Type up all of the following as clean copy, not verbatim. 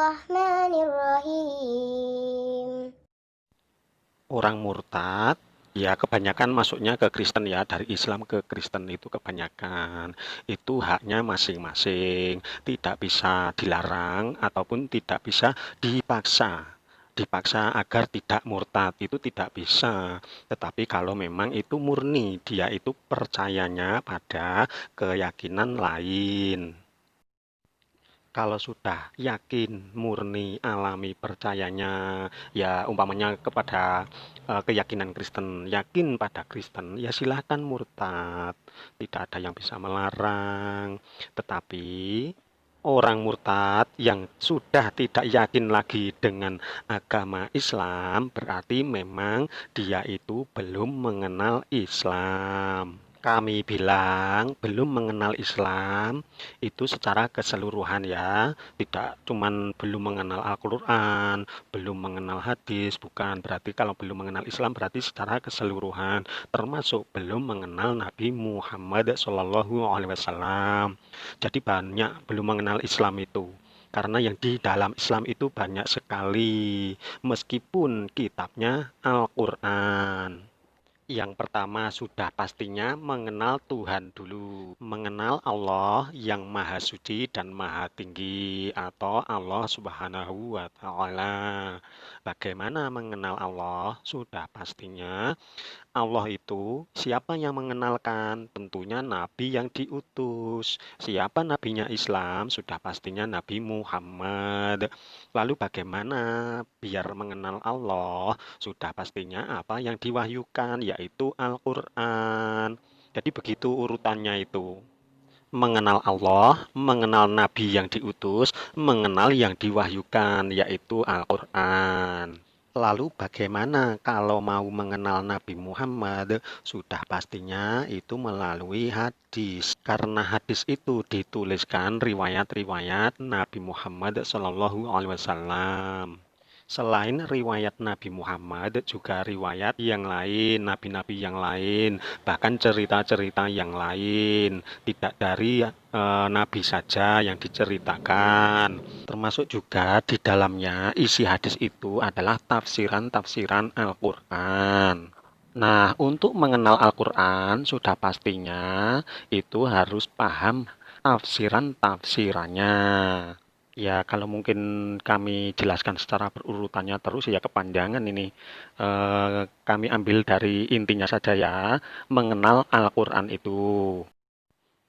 Bismillahirrahmanirrahim. Orang murtad ya kebanyakan masuknya ke Kristen ya, dari Islam ke Kristen itu kebanyakan. Itu haknya masing-masing, tidak bisa dilarang ataupun tidak bisa dipaksa. Dipaksa agar tidak murtad itu tidak bisa. Tetapi kalau memang itu murni, dia itu percayanya pada keyakinan lain. Kalau sudah yakin, murni, alami percayanya, ya umpamanya kepada keyakinan Kristen, yakin pada Kristen, ya silahkan murtad. Tidak ada yang bisa melarang. Tetapi orang murtad yang sudah tidak yakin lagi dengan agama Islam, berarti memang dia itu belum mengenal Islam. Kami bilang belum mengenal Islam itu secara keseluruhan ya, tidak cuman belum mengenal Al-Quran, belum mengenal hadis, bukan berarti kalau belum mengenal Islam berarti secara keseluruhan, termasuk belum mengenal Nabi Muhammad SAW. Jadi banyak belum mengenal Islam itu. Karena yang di dalam Islam itu banyak sekali, meskipun kitabnya Al-Quran. Yang pertama sudah pastinya mengenal Tuhan dulu, mengenal Allah yang Maha Suci dan Maha Tinggi atau Allah Subhanahu wa Ta'ala. Bagaimana mengenal Allah? Sudah pastinya Allah itu siapa yang mengenalkan? Tentunya Nabi yang diutus. Siapa nabinya Islam? Sudah pastinya Nabi Muhammad. Lalu bagaimana biar mengenal Allah? Sudah pastinya apa yang diwahyukan, yaitu Al-Quran. Jadi begitu urutannya itu. Mengenal Allah, mengenal Nabi yang diutus, mengenal yang diwahyukan, yaitu Al-Quran. Lalu bagaimana kalau mau mengenal Nabi Muhammad? Sudah pastinya itu melalui hadis. Karena hadis itu dituliskan riwayat-riwayat Nabi Muhammad SAW. Selain riwayat Nabi Muhammad, juga riwayat yang lain, nabi-nabi yang lain, bahkan cerita-cerita yang lain. Tidak dari nabi saja yang diceritakan. Termasuk juga di dalamnya isi hadis itu adalah tafsiran-tafsiran Al-Quran. Nah, untuk mengenal Al-Quran sudah pastinya itu harus paham tafsiran-tafsirannya. Ya, kalau mungkin kami jelaskan secara berurutannya terus ya kepanjangan ini. Kami ambil dari intinya saja ya, mengenal Al-Quran itu.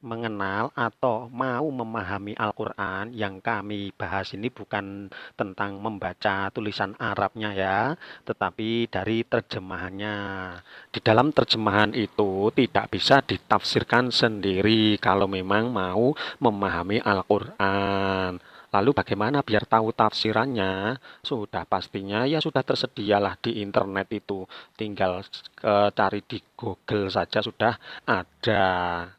Mengenal atau mau memahami Al-Quran yang kami bahas ini bukan tentang membaca tulisan Arabnya ya, tetapi dari terjemahannya. Di dalam terjemahan itu tidak bisa ditafsirkan sendiri kalau memang mau memahami Al-Quran. Lalu bagaimana biar tahu tafsirannya? Sudah pastinya ya sudah tersedialah di internet itu. Tinggal cari di Google saja sudah ada.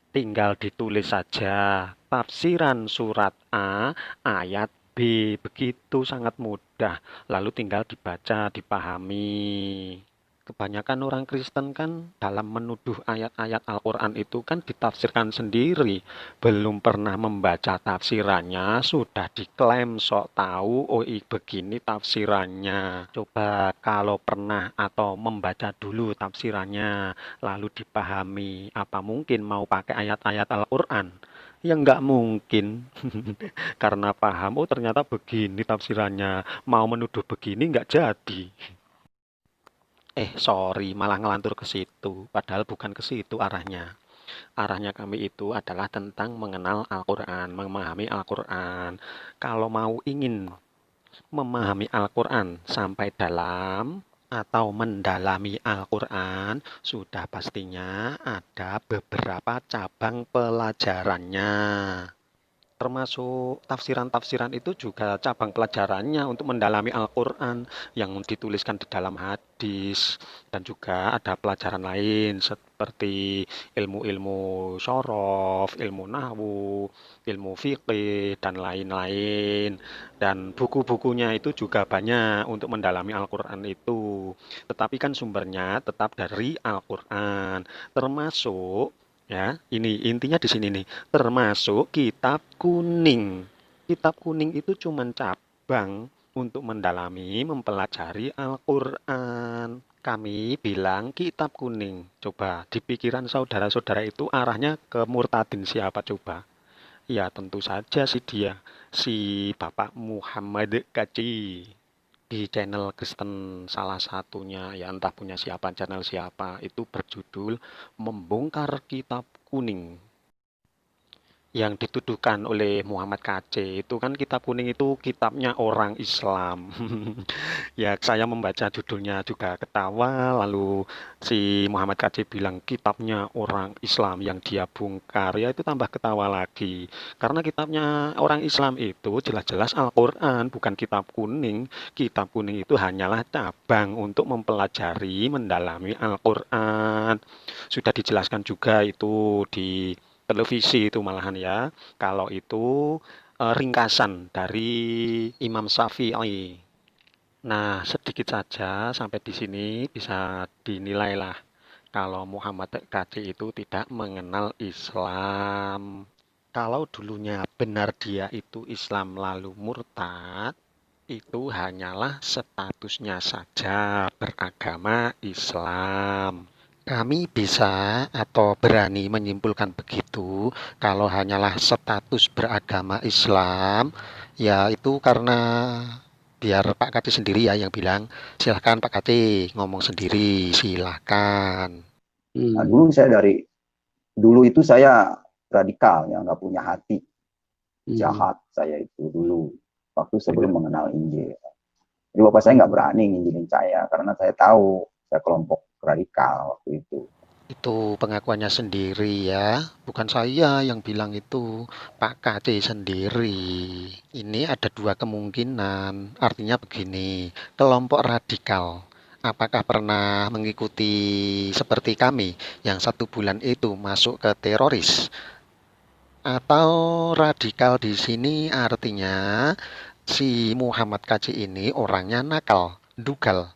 Tinggal ditulis saja tafsiran surat A ayat B. Begitu sangat mudah. Lalu tinggal dibaca, dipahami. Kebanyakan orang Kristen kan dalam menuduh ayat-ayat Al-Quran itu kan ditafsirkan sendiri. Belum pernah membaca tafsirannya, sudah diklaim sok tahu, oh begini tafsirannya. Coba kalau pernah atau membaca dulu tafsirannya, lalu dipahami, apa mungkin mau pakai ayat-ayat Al-Quran? Ya nggak mungkin, karena paham, oh ternyata begini tafsirannya, mau menuduh begini nggak jadi. Sorry, malah ngelantur ke situ. Padahal bukan ke situ arahnya. Arahnya kami itu adalah tentang mengenal Al-Quran, memahami Al-Quran. Kalau mau ingin memahami Al-Quran sampai dalam atau mendalami Al-Quran, sudah pastinya ada beberapa cabang pelajarannya. Termasuk tafsiran-tafsiran itu juga cabang pelajarannya untuk mendalami Al-Quran yang dituliskan di dalam hadis. Dan juga ada pelajaran lain seperti ilmu-ilmu syorof, ilmu nahwu, ilmu fikih, dan lain-lain. Dan buku-bukunya itu juga banyak untuk mendalami Al-Quran itu. Tetapi kan sumbernya tetap dari Al-Quran. Termasuk ya, ini intinya di sini nih, termasuk kitab kuning. Kitab kuning itu cuma cabang untuk mendalami, mempelajari Al-Quran. Kami bilang kitab kuning. Coba di pikiran saudara-saudara itu arahnya ke murtadin siapa coba? Ya tentu saja si dia, si Bapak Muhammad Kaci di channel Kristen salah satunya, ya entah punya siapa, channel siapa, itu berjudul Membongkar Kitab Kuning yang dituduhkan oleh Muhammad KC itu kan kitab kuning itu kitabnya orang Islam. Ya saya membaca judulnya juga ketawa, lalu si Muhammad KC bilang kitabnya orang Islam yang dia bongkar, ya itu tambah ketawa lagi. Karena kitabnya orang Islam itu jelas-jelas Al-Quran, bukan kitab kuning. Kitab kuning itu hanyalah cabang untuk mempelajari, mendalami Al-Quran. Sudah dijelaskan juga itu di televisi itu malahan ya. Kalau itu ringkasan dari Imam Syafi'i. Nah, sedikit saja sampai di sini bisa dinilailah kalau Muhammad KC itu tidak mengenal Islam. Kalau dulunya benar dia itu Islam lalu murtad, itu hanyalah statusnya saja beragama Islam. Kami bisa atau berani menyimpulkan begitu kalau hanyalah status beragama Islam, ya itu karena biar Pak Kati sendiri ya yang bilang, silahkan Pak Kati ngomong sendiri, silahkan. Nah, dulu itu saya radikal ya, nggak punya hati, jahat saya itu dulu waktu sebelum mengenal Injil. Jadi bapak saya nggak berani nginjilin saya karena saya tahu saya kelompok radikal waktu itu. Itu pengakuannya sendiri ya, bukan saya yang bilang itu, Pak KC sendiri. Ini ada dua kemungkinan, artinya begini, kelompok radikal. Apakah pernah mengikuti seperti kami yang 1 bulan itu masuk ke teroris? Atau radikal di sini artinya si Muhammad KC ini orangnya nakal, dugal.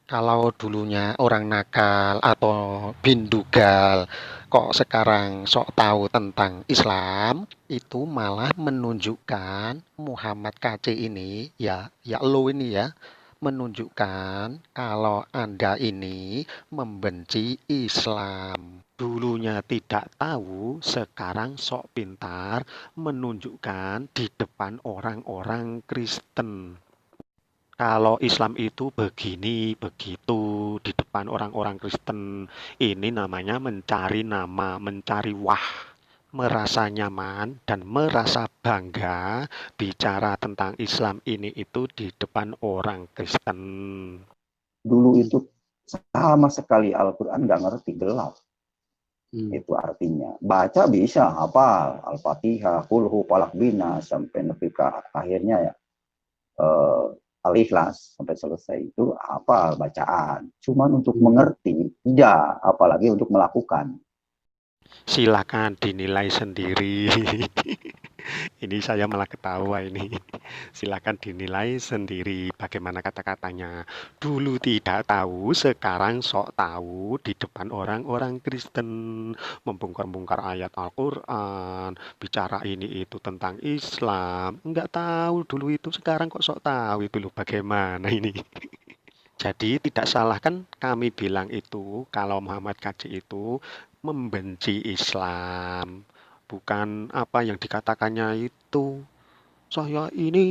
Kalau dulunya orang nakal atau bindugal, kok sekarang sok tahu tentang Islam, itu malah menunjukkan Muhammad KC ini, ya lo ini ya, menunjukkan kalau Anda ini membenci Islam. Dulunya tidak tahu, sekarang sok pintar menunjukkan di depan orang-orang Kristen. Kalau Islam itu begini, begitu di depan orang-orang Kristen. Ini namanya mencari nama, mencari merasa nyaman dan merasa bangga bicara tentang Islam ini itu di depan orang Kristen. Dulu itu sama sekali Al-Quran nggak ngerti, gelap. Itu artinya. Baca bisa, hafal Al-Fatihah, Qulhu, Falak, Bina, sampai nepi ke akhirnya ya. Al-Ikhlas sampai selesai itu hafal bacaan. Cuman untuk mengerti tidak, apalagi untuk melakukan. Silakan dinilai sendiri. Ini saya malah ketawa ini. Silakan dinilai sendiri bagaimana kata-katanya. Dulu tidak tahu, sekarang sok tahu di depan orang-orang Kristen. Membongkar-bongkar ayat Al-Quran, bicara ini itu tentang Islam. Enggak tahu dulu itu, sekarang kok sok tahu itu loh bagaimana ini. Jadi tidak salah kan kami bilang itu kalau Muhammad KC itu membenci Islam. Bukan apa yang dikatakannya itu. Saya ini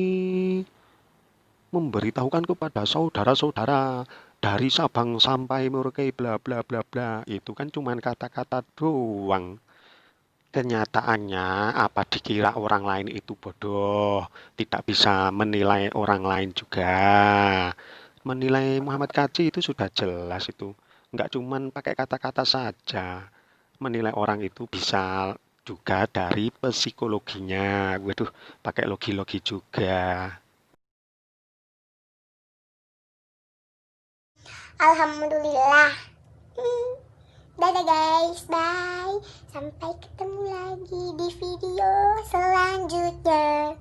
memberitahukan kepada saudara-saudara dari Sabang sampai Merauke bla bla bla bla. Itu kan cuma kata-kata doang. Kenyataannya apa dikira orang lain itu bodoh, tidak bisa menilai orang lain juga. Menilai Muhammad Kaci itu sudah jelas itu. Nggak cuman pakai kata-kata saja. Menilai orang itu bisa juga dari psikologinya. Waduh, pakai logi-logi juga. Alhamdulillah. Dadah guys, bye. Sampai ketemu lagi di video selanjutnya.